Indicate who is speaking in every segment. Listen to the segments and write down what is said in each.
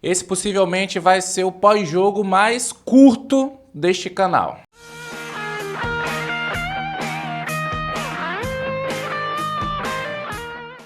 Speaker 1: Esse possivelmente vai ser o pós-jogo mais curto deste canal.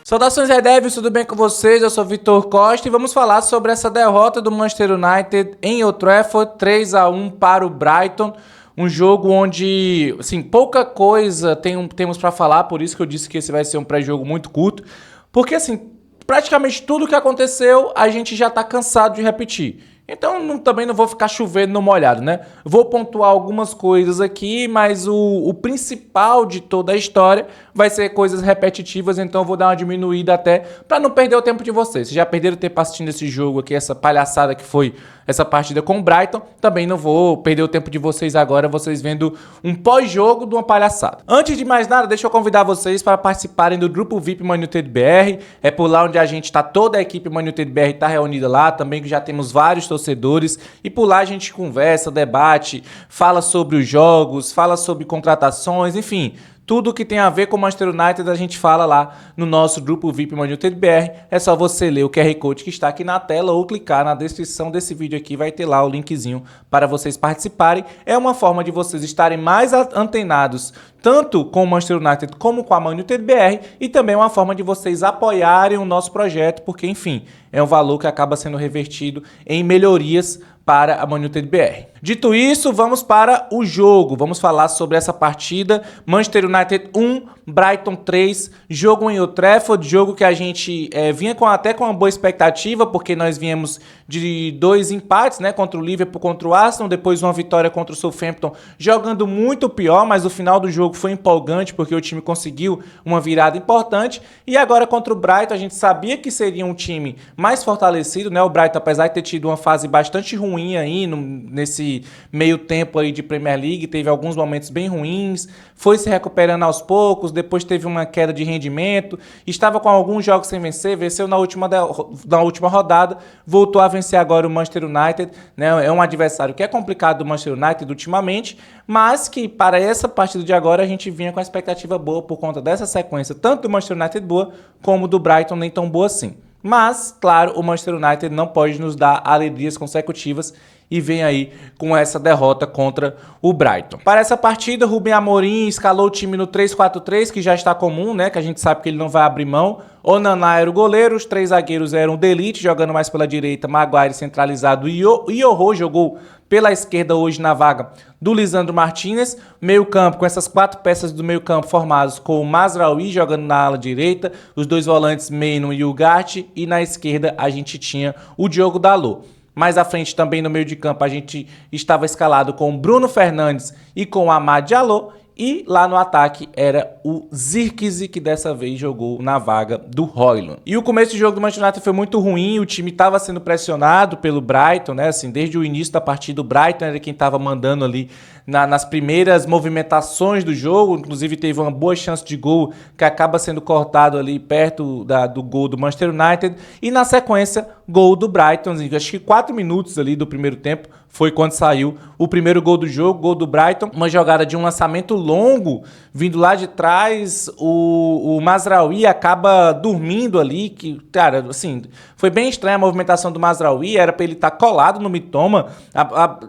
Speaker 1: Saudações Red Devils, tudo bem com vocês? Eu sou Vitor Costa e vamos falar sobre essa derrota do Manchester United em Old Trafford, 3-1 para o Brighton. Um jogo onde, assim, pouca coisa temos para falar, por isso que eu disse que esse vai ser um pré-jogo muito curto. Porque, assim, praticamente tudo que aconteceu a gente já tá cansado de repetir. Então também não vou ficar chovendo no molhado, né? Vou pontuar algumas coisas aqui, mas o principal de toda a história vai ser coisas repetitivas, então eu vou dar uma diminuída até para não perder o tempo de vocês. Se já perderam o tempo assistindo esse jogo aqui, essa palhaçada que foi essa partida com o Brighton, também não vou perder o tempo de vocês agora, vocês vendo um pós-jogo de uma palhaçada. Antes de mais nada, deixa eu convidar vocês para participarem do grupo VIP Man United BR, é por lá onde a gente tá, toda a equipe Man United BR tá reunida lá, também que já temos vários torcedores, e por lá a gente conversa, debate, fala sobre os jogos, fala sobre contratações, enfim, tudo que tem a ver com o Manchester United a gente fala lá no nosso grupo VIP Man United BR. É só você ler o QR Code que está aqui na tela ou clicar na descrição desse vídeo aqui, vai ter lá o linkzinho para vocês participarem. É uma forma de vocês estarem mais antenados tanto com o Manchester United como com a Man United BR, e também uma forma de vocês apoiarem o nosso projeto, porque enfim, é um valor que acaba sendo revertido em melhorias para a Man United BR. Dito isso, vamos para o jogo. Vamos falar sobre essa partida. Manchester United 1, Brighton 3, jogo em Old Trafford, jogo que a gente vinha até com uma boa expectativa, porque nós viemos de 2 empates, né, contra o Liverpool, contra o Arsenal, depois uma vitória contra o Southampton, jogando muito pior, mas o final do jogo foi empolgante, porque o time conseguiu uma virada importante, e agora contra o Brighton, a gente sabia que seria um time mais fortalecido, né, o Brighton, apesar de ter tido uma fase bastante ruim aí, nesse meio tempo aí de Premier League, teve alguns momentos bem ruins, foi se recuperando aos poucos, depois teve uma queda de rendimento, estava com alguns jogos sem vencer, venceu na última rodada, voltou a vencer agora o Manchester United, né? É um adversário que é complicado do Manchester United ultimamente, mas que para essa partida de agora a gente vinha com a expectativa boa por conta dessa sequência, tanto do Manchester United boa, como do Brighton nem tão boa assim. Mas, claro, o Manchester United não pode nos dar alegrias consecutivas e vem aí com essa derrota contra o Brighton. Para essa partida, Rubem Amorim escalou o time no 3-4-3, que já está comum, né? Que a gente sabe que ele não vai abrir mão. Onaná era o goleiro, os 3 zagueiros eram De Ligt, jogando mais pela direita, Maguire centralizado e Iorro jogou pela esquerda hoje na vaga do Lisandro Martinez. Meio campo, com essas 4 peças do meio campo formados com o Mazraoui jogando na ala direita, os 2 volantes Maino e Ugarte, e na esquerda a gente tinha o Diogo Dalot. Mais à frente também no meio de campo a gente estava escalado com o Bruno Fernandes e com o Amad Diallo. E lá no ataque era o Zirkzee, que dessa vez jogou na vaga do Højlund. E o começo do jogo do Manchester United foi muito ruim, o time estava sendo pressionado pelo Brighton, né? Assim, desde o início da partida, o Brighton era quem estava mandando ali nas primeiras movimentações do jogo, inclusive teve uma boa chance de gol que acaba sendo cortado ali perto do gol do Manchester United, e na sequência, gol do Brighton, acho que 4 minutos ali do primeiro tempo, foi quando saiu o primeiro gol do jogo, gol do Brighton, uma jogada de um lançamento longo, vindo lá de trás, o Mazraoui acaba dormindo ali, que, cara, assim, foi bem estranha a movimentação do Mazraoui, era para ele estar colado no Mitoma,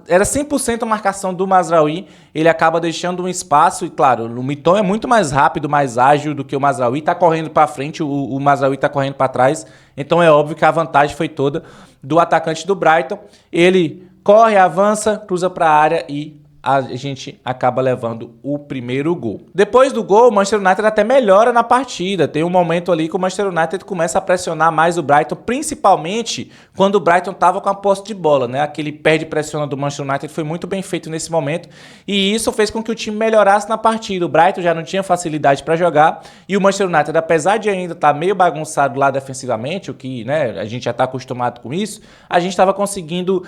Speaker 1: era 100% a marcação do Mazraoui, ele acaba deixando um espaço, e claro, o Mitoma é muito mais rápido, mais ágil do que o Mazraoui, tá correndo para frente, o Mazraoui tá correndo para trás, então é óbvio que a vantagem foi toda do atacante do Brighton, ele corre, avança, cruza para a área e a gente acaba levando o primeiro gol. Depois do gol, o Manchester United até melhora na partida. Tem um momento ali que o Manchester United começa a pressionar mais o Brighton, principalmente quando o Brighton estava com a posse de bola, né? Aquele perde pressiona do Manchester United foi muito bem feito nesse momento e isso fez com que o time melhorasse na partida. O Brighton já não tinha facilidade para jogar e o Manchester United, apesar de ainda estar meio bagunçado lá defensivamente, o que, né, a gente já está acostumado com isso, a gente estava conseguindo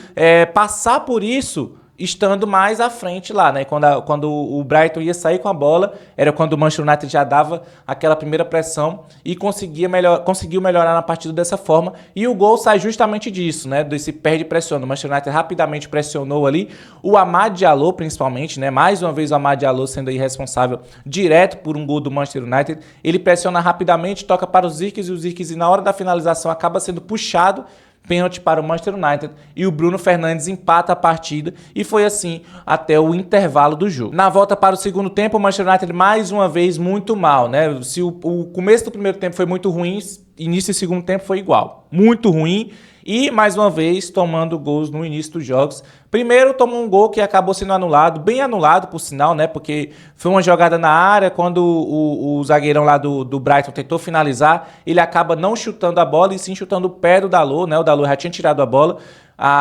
Speaker 1: passar por isso estando mais à frente lá, né? Quando o Brighton ia sair com a bola, era quando o Manchester United já dava aquela primeira pressão e conseguiu melhorar na partida dessa forma. E o gol sai justamente disso, né? Desse perde pressiona. O Manchester United rapidamente pressionou ali. O Amad Diallo, principalmente, né? Mais uma vez o Amad Diallo sendo aí responsável direto por um gol do Manchester United. Ele pressiona rapidamente, toca para o Zirkzee e o Zirkzee na hora da finalização acaba sendo puxado pênalti para o Manchester United e o Bruno Fernandes empata a partida e foi assim até o intervalo do jogo. Na volta para o segundo tempo, o Manchester United mais uma vez muito mal, né? Se o começo do primeiro tempo foi muito ruim, início e segundo tempo foi igual, muito ruim. E, mais uma vez, tomando gols no início dos jogos. Primeiro, tomou um gol que acabou sendo anulado, bem anulado, por sinal, né? Porque foi uma jogada na área, quando o zagueirão lá do Brighton tentou finalizar, ele acaba não chutando a bola e sim chutando o pé do Dalot, né? O Dalot já tinha tirado a bola.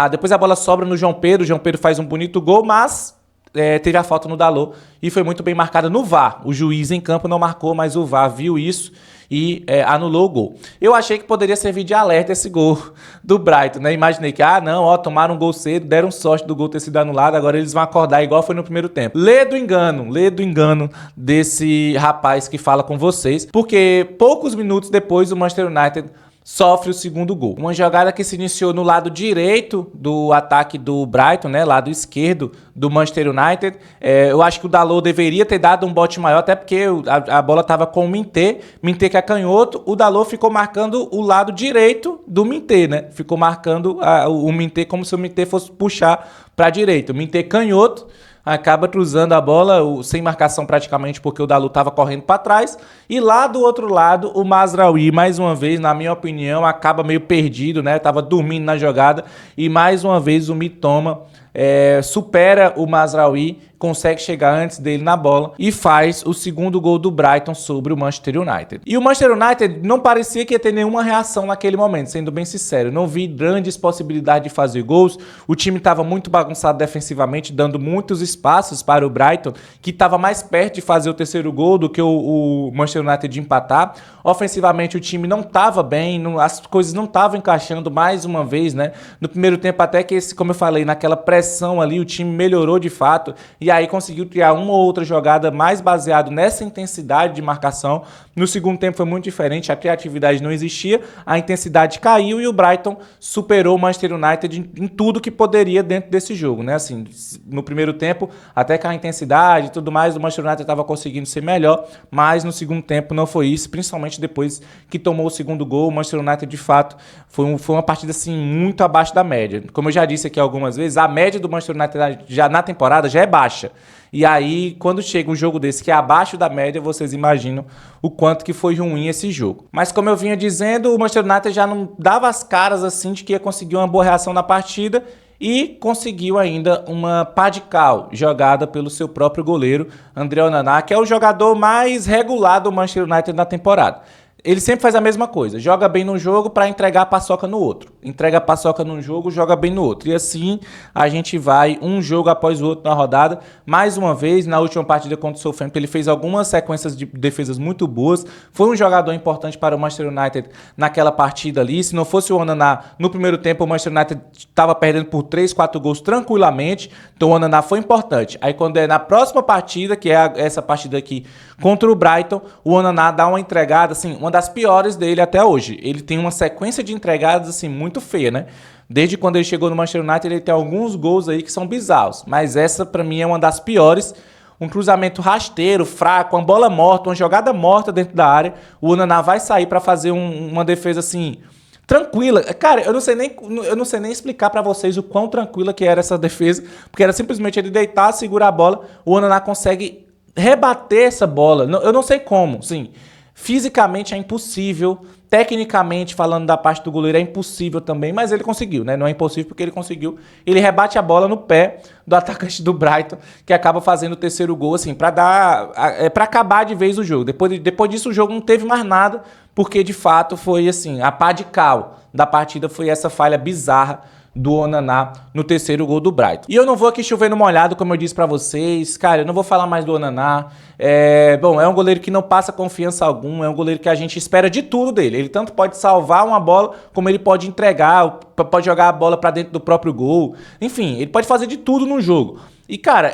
Speaker 1: Depois a bola sobra no João Pedro, o João Pedro faz um bonito gol, mas teve a falta no Dalot e foi muito bem marcada no VAR. O juiz em campo não marcou, mas o VAR viu isso e anulou o gol. Eu achei que poderia servir de alerta esse gol do Brighton, né? Imaginei que, tomaram um gol cedo, deram sorte do gol ter sido anulado, agora eles vão acordar igual foi no primeiro tempo. Lê do engano desse rapaz que fala com vocês, porque poucos minutos depois o Manchester United sofre o segundo gol. Uma jogada que se iniciou no lado direito do ataque do Brighton, né? Lado esquerdo do Manchester United. Eu acho que o Dalot deveria ter dado um bote maior, até porque a bola estava com o Minté que é canhoto. O Dalot ficou marcando o lado direito do Minté, né? Ficou marcando o Minté como se o Minté fosse puxar para a direita. O Minté canhoto acaba cruzando a bola sem marcação praticamente, porque o Dalot estava correndo para trás. E lá do outro lado, o Mazraoui, mais uma vez, na minha opinião, acaba meio perdido, né? Tava dormindo na jogada e mais uma vez o Mitoma supera o Mazraoui, consegue chegar antes dele na bola e faz o segundo gol do Brighton sobre o Manchester United. E o Manchester United não parecia que ia ter nenhuma reação naquele momento, sendo bem sincero. Não vi grandes possibilidades de fazer gols. O time estava muito bagunçado defensivamente, dando muitos espaços para o Brighton, que estava mais perto de fazer o terceiro gol do que o Manchester United de empatar. Ofensivamente o time não estava bem, as coisas não estavam encaixando mais uma vez, né? No primeiro tempo até que, como eu falei, naquela pressão ali, o time melhorou de fato e aí conseguiu criar uma ou outra jogada mais baseado nessa intensidade de marcação. No segundo tempo foi muito diferente, a criatividade não existia, a intensidade caiu e o Brighton superou o Manchester United em tudo que poderia dentro desse jogo, né? Assim, no primeiro tempo, até com a intensidade e tudo mais, o Manchester United estava conseguindo ser melhor, mas no segundo tempo não foi isso, principalmente depois que tomou o segundo gol. O Manchester United, de fato, foi uma partida assim, muito abaixo da média. Como eu já disse aqui algumas vezes, a média do Manchester United já na temporada já é baixa. E aí, quando chega um jogo desse que é abaixo da média, vocês imaginam o quanto que foi ruim esse jogo. Mas como eu vinha dizendo, o Manchester United já não dava as caras assim de que ia conseguir uma boa reação na partida e conseguiu ainda uma pá de cal jogada pelo seu próprio goleiro, André Onana, que é o jogador mais regular do Manchester United na temporada. Ele sempre faz a mesma coisa, joga bem num jogo para entregar a paçoca no outro. Entrega a paçoca num jogo, joga bem no outro. E assim a gente vai um jogo após o outro na rodada. Mais uma vez, na última partida contra o Southampton, ele fez algumas sequências de defesas muito boas. Foi um jogador importante para o Manchester United naquela partida ali. Se não fosse o Onana, no primeiro tempo o Manchester United estava perdendo por 3, 4 gols tranquilamente. Então o Onana foi importante. Aí quando é na próxima partida, que é essa partida aqui contra o Brighton, o Onana dá uma entregada, assim, uma das piores dele até hoje. Ele tem uma sequência de entregadas, assim, muito feia, né? Desde quando ele chegou no Manchester United, ele tem alguns gols aí que são bizarros. Mas essa, pra mim, é uma das piores. Um cruzamento rasteiro, fraco, uma bola morta, uma jogada morta dentro da área. O Onana vai sair pra fazer uma defesa, assim, tranquila. Cara, eu não sei nem explicar pra vocês o quão tranquila que era essa defesa, porque era simplesmente ele deitar, segurar a bola, o Onana consegue rebater essa bola. Eu não sei como, sim. Fisicamente é impossível, tecnicamente falando da parte do goleiro é impossível também, mas ele conseguiu, né? Não é impossível porque ele conseguiu. Ele rebate a bola no pé do atacante do Brighton, que acaba fazendo o terceiro gol, assim, para acabar de vez o jogo. Depois disso o jogo não teve mais nada, porque de fato foi assim, a pá de cal da partida foi essa falha bizarra do Onana no terceiro gol do Brighton. E eu não vou aqui chover no molhado, como eu disse pra vocês. Cara, eu não vou falar mais do Onana. É um goleiro que não passa confiança alguma, é um goleiro que a gente espera de tudo dele. Ele tanto pode salvar uma bola, como ele pode entregar, pode jogar a bola pra dentro do próprio gol. Enfim, ele pode fazer de tudo no jogo. E, cara,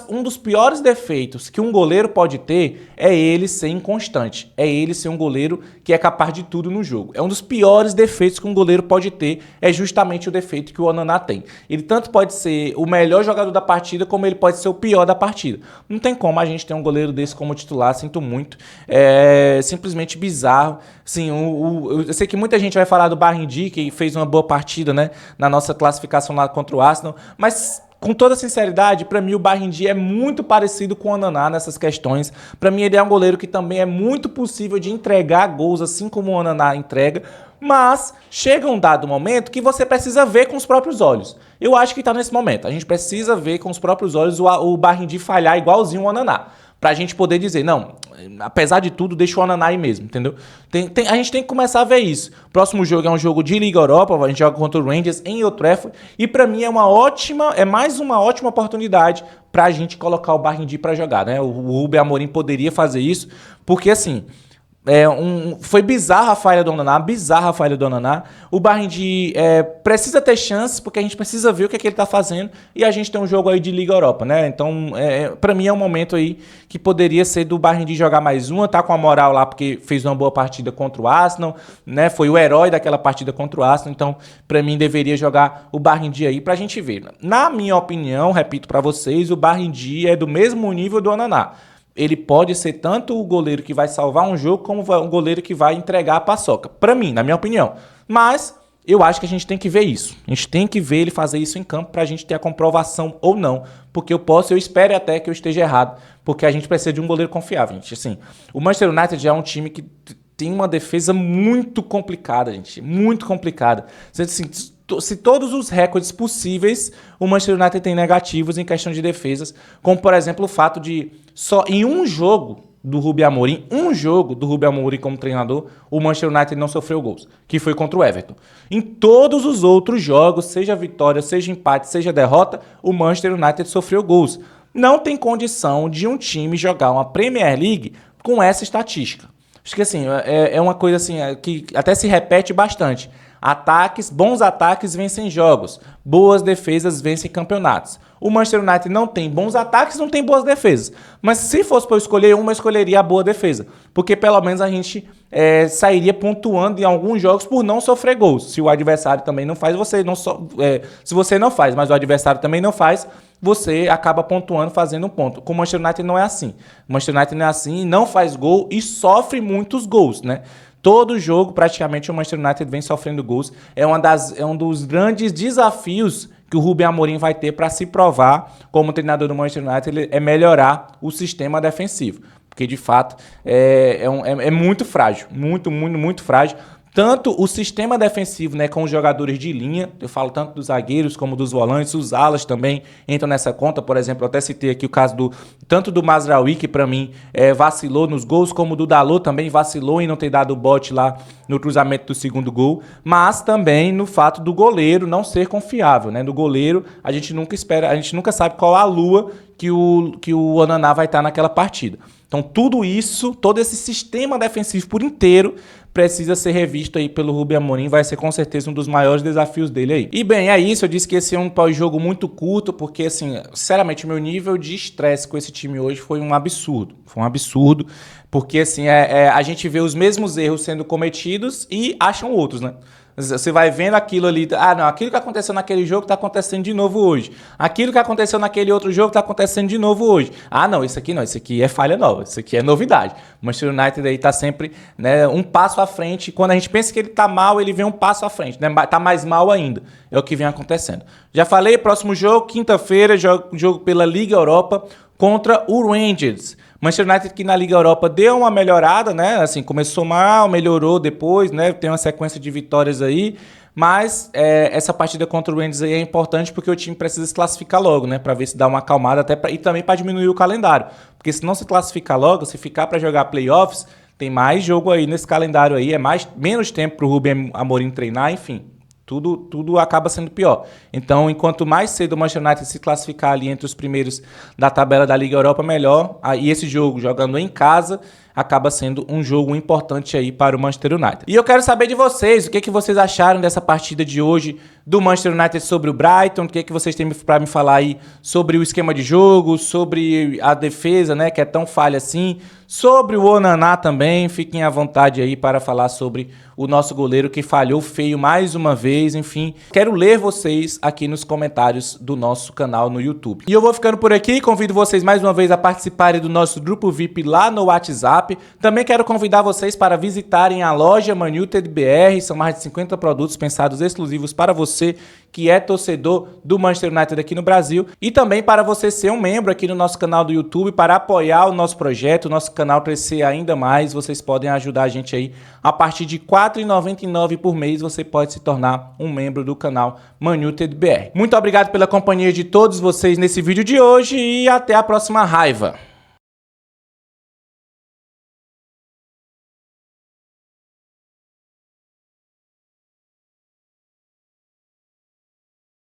Speaker 1: um dos piores defeitos que um goleiro pode ter é ele ser inconstante. É ele ser um goleiro que é capaz de tudo no jogo. É um dos piores defeitos que um goleiro pode ter, é justamente o defeito que o Onaná tem. Ele tanto pode ser o melhor jogador da partida, como ele pode ser o pior da partida. Não tem como a gente ter um goleiro desse como titular, sinto muito. É simplesmente bizarro. Sim, eu sei que muita gente vai falar do Barrindi, que fez uma boa partida, né, na nossa classificação lá contra o Arsenal, mas com toda sinceridade, pra mim o Barrindi é muito parecido com o Onaná nessas questões. Pra mim ele é um goleiro que também é muito possível de entregar gols, assim como o Onaná entrega, mas chega um dado momento que você precisa ver com os próprios olhos. Eu acho que tá nesse momento. A gente precisa ver com os próprios olhos o Barrindi falhar igualzinho o Onaná. Pra gente poder dizer, não, apesar de tudo, deixa o Onaná aí mesmo, entendeu? A gente tem que começar a ver isso. Próximo jogo é um jogo de Liga Europa, a gente joga contra o Rangers em Old Trafford, e pra mim é mais uma ótima oportunidade pra gente colocar o Barrindi pra jogar, né? O Rubem Amorim poderia fazer isso, porque assim, foi bizarra a falha do Onaná, O Barrindi precisa ter chances, porque a gente precisa ver o que ele tá fazendo, e a gente tem um jogo aí de Liga Europa, né? Então, pra mim é um momento aí que poderia ser do Barrindi jogar mais uma, tá com a moral lá, porque fez uma boa partida contra o Arsenal, né? Foi o herói daquela partida contra o Arsenal, então, pra mim, deveria jogar o Barrindi aí pra gente ver. Na minha opinião, repito pra vocês, o Barrindi é do mesmo nível do Onaná. Ele pode ser tanto o goleiro que vai salvar um jogo, como um goleiro que vai entregar a paçoca. Pra mim, na minha opinião. Mas eu acho que a gente tem que ver isso. A gente tem que ver ele fazer isso em campo pra gente ter a comprovação ou não. Porque eu espero até que eu esteja errado. Porque a gente precisa de um goleiro confiável, gente. Assim, o Manchester United já é um time que tem uma defesa muito complicada, gente. Muito complicada. Assim, se todos os recordes possíveis o Manchester United tem negativos em questão de defesas, como por exemplo o fato de só em um jogo do Rubem Amorim como treinador, o Manchester United não sofreu gols, que foi contra o Everton. Em todos os outros jogos, seja vitória, seja empate, seja derrota, o Manchester United sofreu gols. Não tem condição de um time jogar uma Premier League com essa estatística. Acho que assim, é uma coisa assim, que até se repete bastante. Bons ataques vencem jogos, boas defesas vencem campeonatos. O Manchester United não tem bons ataques, não tem boas defesas. Mas se fosse para eu escolher uma, eu escolheria a boa defesa. Porque pelo menos a gente sairia pontuando em alguns jogos por não sofrer gols. Se o adversário também não faz, se você não faz, mas o adversário também não faz, você acaba pontuando fazendo um ponto. Com o Manchester United não é assim. O Manchester United não é assim, não faz gol e sofre muitos gols, né? Todo jogo, praticamente, o Manchester United vem sofrendo gols. É um dos grandes desafios que o Rubem Amorim vai ter para se provar como treinador do Manchester United, é melhorar o sistema defensivo. Porque, de fato, é muito frágil. Muito, muito, muito frágil. Tanto o sistema defensivo, né, com os jogadores de linha, eu falo tanto dos zagueiros como dos volantes, os alas também entram nessa conta. Por exemplo, eu até citei aqui o caso tanto do Mazraoui, que para mim vacilou nos gols, como do Dalot também vacilou em não ter dado o bote lá no cruzamento do segundo gol, mas também no fato do goleiro não ser confiável, né? Do goleiro, a gente nunca sabe qual a lua que o Onaná vai estar naquela partida. Então tudo isso, todo esse sistema defensivo por inteiro precisa ser revisto aí pelo Rubem Amorim, vai ser com certeza um dos maiores desafios dele aí. E bem, é isso, eu disse que esse é um pós-jogo muito curto, porque assim, sinceramente, o meu nível de estresse com esse time hoje foi um absurdo. Foi um absurdo, porque assim, a gente vê os mesmos erros sendo cometidos e acham outros, né? Você vai vendo aquilo ali, não, aquilo que aconteceu naquele jogo tá acontecendo de novo hoje. Aquilo que aconteceu naquele outro jogo tá acontecendo de novo hoje. Não, isso aqui é falha nova, isso aqui é novidade. O Manchester United aí tá sempre, né, um passo à frente. Quando a gente pensa que ele tá mal, ele vem um passo à frente, né? Tá mais mal ainda. É o que vem acontecendo. Já falei, próximo jogo, quinta-feira, jogo pela Liga Europa contra o Rangers. Manchester United que na Liga Europa deu uma melhorada, né? Assim, começou mal, melhorou depois, né? Tem uma sequência de vitórias aí, mas essa partida contra o Rangers aí é importante porque o time precisa se classificar logo, né? Para ver se dá uma acalmada e também para diminuir o calendário. Porque se não se classificar logo, se ficar para jogar playoffs, tem mais jogo aí nesse calendário aí, menos tempo para o Rubem Amorim treinar, enfim. Tudo acaba sendo pior. Então, enquanto mais cedo o Manchester United se classificar ali entre os primeiros da tabela da Liga Europa, melhor. E esse jogo, jogando em casa, acaba sendo um jogo importante aí para o Manchester United. E eu quero saber de vocês, o que vocês acharam dessa partida de hoje do Manchester United sobre o Brighton, o que vocês têm para me falar aí sobre o esquema de jogo, sobre a defesa, né, que é tão falha assim, sobre o Onana também, fiquem à vontade aí para falar sobre o nosso goleiro que falhou feio mais uma vez, enfim. Quero ler vocês aqui nos comentários do nosso canal no YouTube. E eu vou ficando por aqui, convido vocês mais uma vez a participarem do nosso grupo VIP lá no WhatsApp. Também quero convidar vocês para visitarem a loja Man United BR, são mais de 50 produtos pensados exclusivos para você que é torcedor do Manchester United aqui no Brasil, e também para você ser um membro aqui no nosso canal do YouTube, para apoiar o nosso projeto, o nosso canal crescer ainda mais. Vocês podem ajudar a gente aí a partir de R$ 4,99 por mês, você pode se tornar um membro do canal Man United BR. Muito obrigado pela companhia de todos vocês nesse vídeo de hoje e até a próxima raiva.